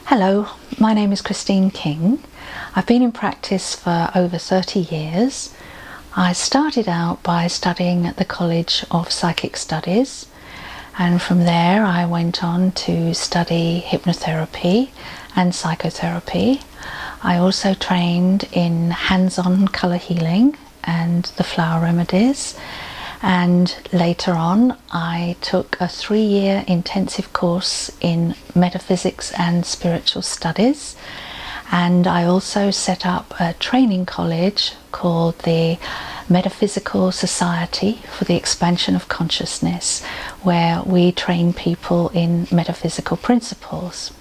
Hello, my name is Christine King. I've been in practice for over 30 years. I started out by studying at the College of Psychic Studies, and from there I went on to study hypnotherapy and psychotherapy. I also trained in hands-on colour healing and the flower remedies, and later on I took a 3-year intensive course in metaphysics and spiritual studies, and I also set up a training college called the Metaphysical Society for the Expansion of Consciousness, where we train people in metaphysical principles.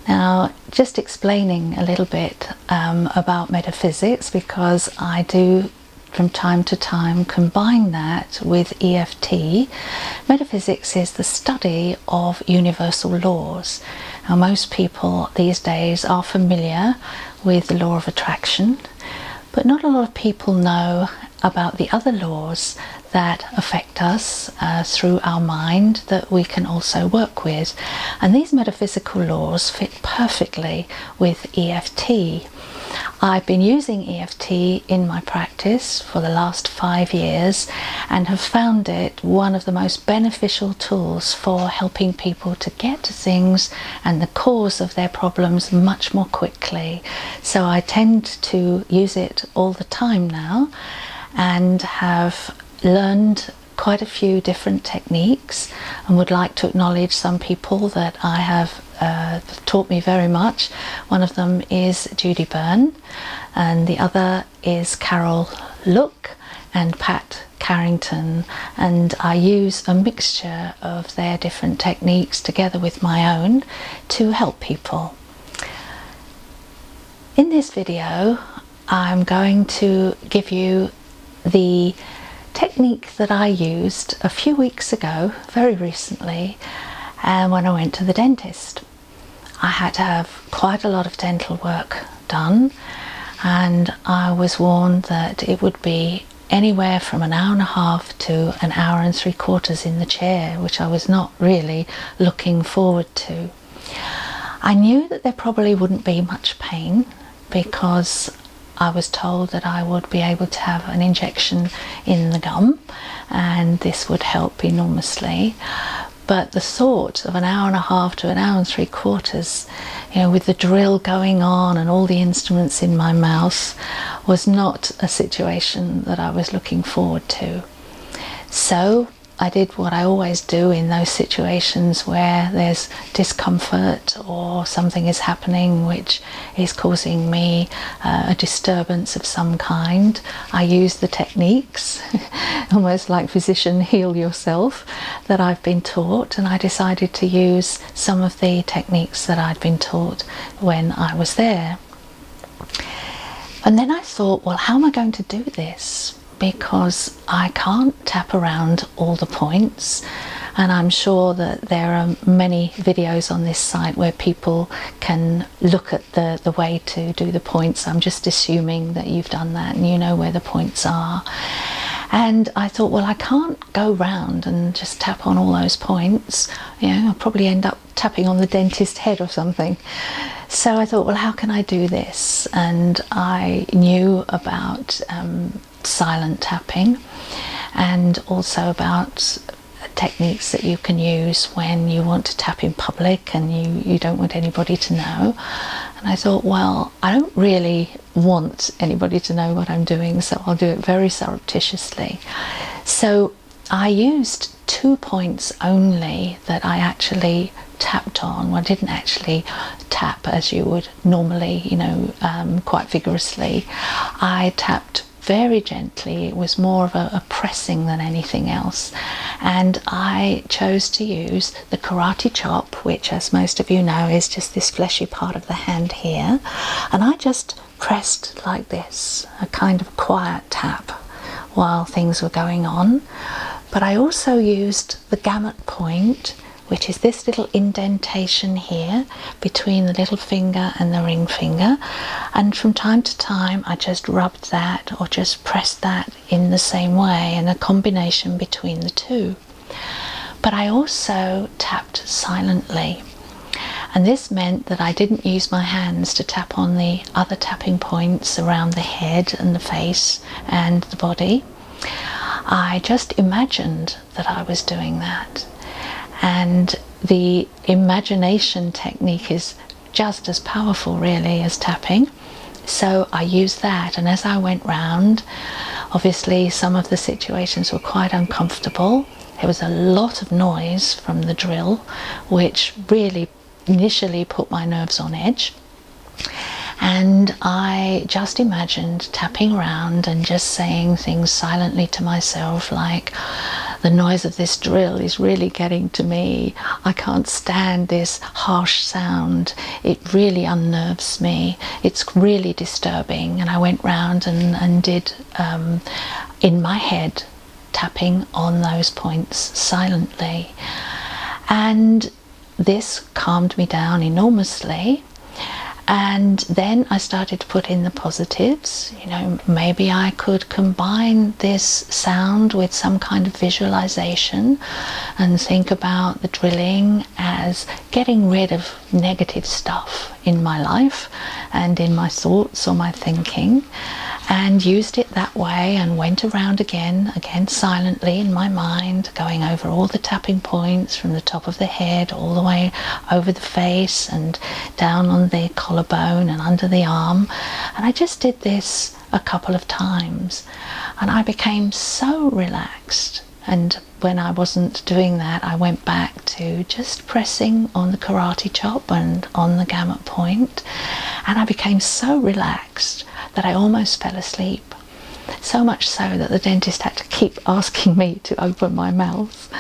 Now, just explaining a little bit about metaphysics, because I do from time to time combine that with EFT. Metaphysics is the study of universal laws. Now, most people these days are familiar with the law of attraction, but not a lot of people know about the other laws that affect us through our mind that we can also work with. And these metaphysical laws fit perfectly with EFT. I've been using EFT in my practice for the last 5 years and have found it one of the most beneficial tools for helping people to get to things and the cause of their problems much more quickly. So I tend to use it all the time now, and have learned quite a few different techniques, and would like to acknowledge some people that I have taught me very much. One of them is Judy Byrne, and the other is Carol Look and Pat Carrington, and I use a mixture of their different techniques together with my own to help people. In this video I'm going to give you the technique that I used a few weeks ago, very recently, and when I went to the dentist. I had to have quite a lot of dental work done, and I was warned that it would be anywhere from an hour and a half to an hour and 3/4 in the chair, which I was not really looking forward to. I knew that there probably wouldn't be much pain, because I was told that I would be able to have an injection in the gum, and this would help enormously. But the thought of an hour and a half to an hour and 3/4, with the drill going on and all the instruments in my mouth, was not a situation that I was looking forward to. So I did what I always do in those situations where there's discomfort or something is happening which is causing me a disturbance of some kind. I use the techniques, almost like physician heal yourself, that I've been taught, and I decided to use some of the techniques that I'd been taught when I was there. And then I thought, well, how am I going to do this? Because I can't tap around all the points, and I'm sure that there are many videos on this site where people can look at the way to do the points. I'm just assuming that you've done that and you know where the points are. And I thought, well, I can't go round and just tap on all those points. I'll probably end up tapping on the dentist's head or something. So I thought, well, how can I do this? And I knew about silent tapping, and also about techniques that you can use when you want to tap in public and you don't want anybody to know. And I thought, well, I don't really want anybody to know what I'm doing, so I'll do it very surreptitiously. So I used 2 points only that I actually tapped on. Well, I didn't actually tap as you would normally, quite vigorously. I tapped very gently. It was more of a pressing than anything else, and I chose to use the karate chop, which, as most of you know, is just this fleshy part of the hand here, and I just pressed like this, a kind of quiet tap while things were going on. But I also used the gamut point, which is this little indentation here between the little finger and the ring finger, and from time to time I just rubbed that or just pressed that in the same way, and a combination between the two. But I also tapped silently, And this meant that I didn't use my hands to tap on the other tapping points around the head and the face and the body. I just imagined that I was doing that. And the imagination technique is just as powerful really as tapping. So I used that, and as I went round, obviously some of the situations were quite uncomfortable. There was a lot of noise from the drill, which really initially put my nerves on edge. And I just imagined tapping around and just saying things silently to myself like, the noise of this drill is really getting to me. I can't stand this harsh sound. It really unnerves me. It's really disturbing. And I went round and did, in my head, tapping on those points silently. And this calmed me down enormously. And then I started to put in the positives. You know, maybe I could combine this sound with some kind of visualization and think about the drilling as getting rid of negative stuff in my life and in my thoughts or my thinking, and used it that way, and went around again silently in my mind, going over all the tapping points from the top of the head all the way over the face and down on the collarbone and under the arm. And I just did this a couple of times, and I became so relaxed. And when I wasn't doing that, I went back to just pressing on the karate chop and on the gamut point, and I became so relaxed that I almost fell asleep. So much so that the dentist had to keep asking me to open my mouth.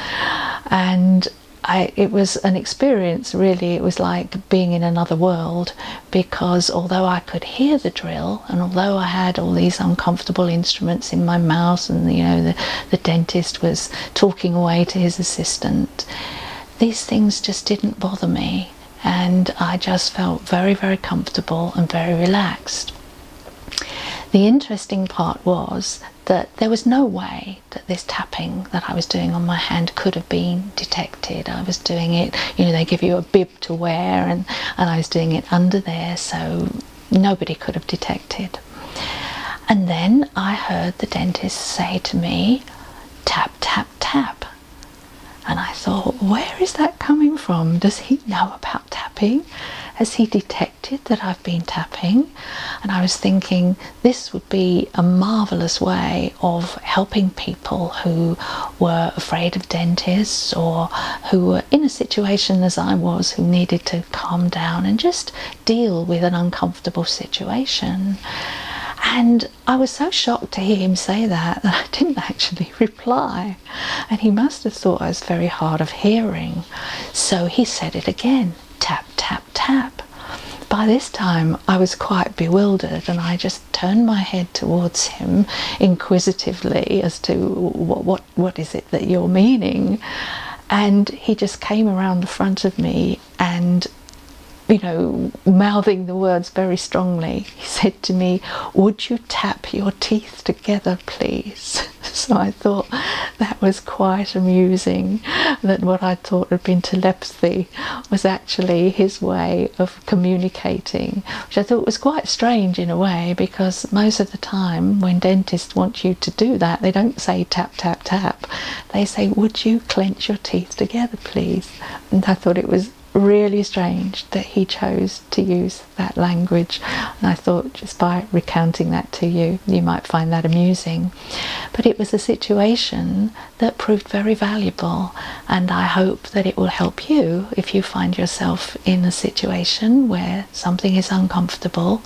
And it was an experience, really. It was like being in another world, because although I could hear the drill, and although I had all these uncomfortable instruments in my mouth, and you know, the dentist was talking away to his assistant, these things just didn't bother me, and I just felt very, very comfortable and very relaxed. The interesting part was that there was no way that this tapping that I was doing on my hand could have been detected. I was doing it, you know, they give you a bib to wear, and I was doing it under there, so nobody could have detected. And then I heard the dentist say to me, tap, tap, tap. And I thought, where is that coming from? Does he know about tapping? Has he detected that I've been tapping? And I was thinking, this would be a marvellous way of helping people who were afraid of dentists, or who were in a situation as I was, who needed to calm down and just deal with an uncomfortable situation. And I was so shocked to hear him say that I didn't actually reply. And he must have thought I was very hard of hearing. So he said it again, tap, tap, tap. By this time I was quite bewildered, and I just turned my head towards him inquisitively as to what is it that you're meaning. And he just came around the front of me and, you know, mouthing the words very strongly, he said to me, would you tap your teeth together, please? So I thought that was quite amusing, that what I thought had been telepathy was actually his way of communicating, which I thought was quite strange in a way, because most of the time when dentists want you to do that, they don't say tap, tap, tap. They say, would you clench your teeth together, please? And I thought it was really strange that he chose to use that language, and I thought just by recounting that to you, you might find that amusing. But it was a situation that proved very valuable, and I hope that it will help you if you find yourself in a situation where something is uncomfortable.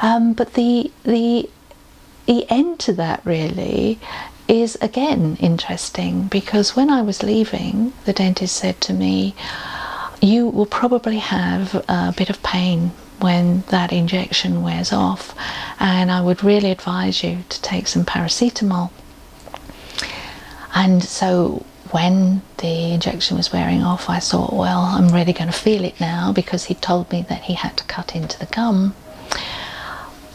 But the end to that really is again interesting, because when I was leaving, the dentist said to me, you will probably have a bit of pain when that injection wears off, and I would really advise you to take some paracetamol. And so when the injection was wearing off, I thought, well, I'm really going to feel it now, because he told me that he had to cut into the gum.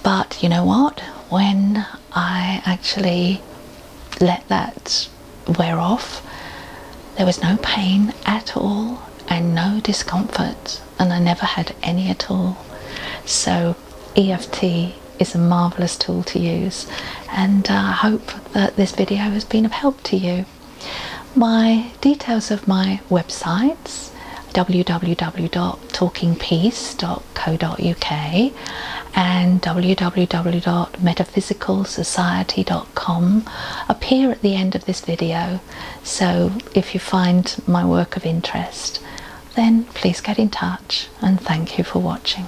But you know what? When I actually let that wear off, there was no pain at all and no discomfort. and I never had any at all. So EFT is a marvellous tool to use, and I hope that this video has been of help to you. My details of my websites: www.talkingpeace.co.uk and www.metaphysicalsociety.com appear at the end of this video. So if you find my work of interest, then please get in touch, and thank you for watching.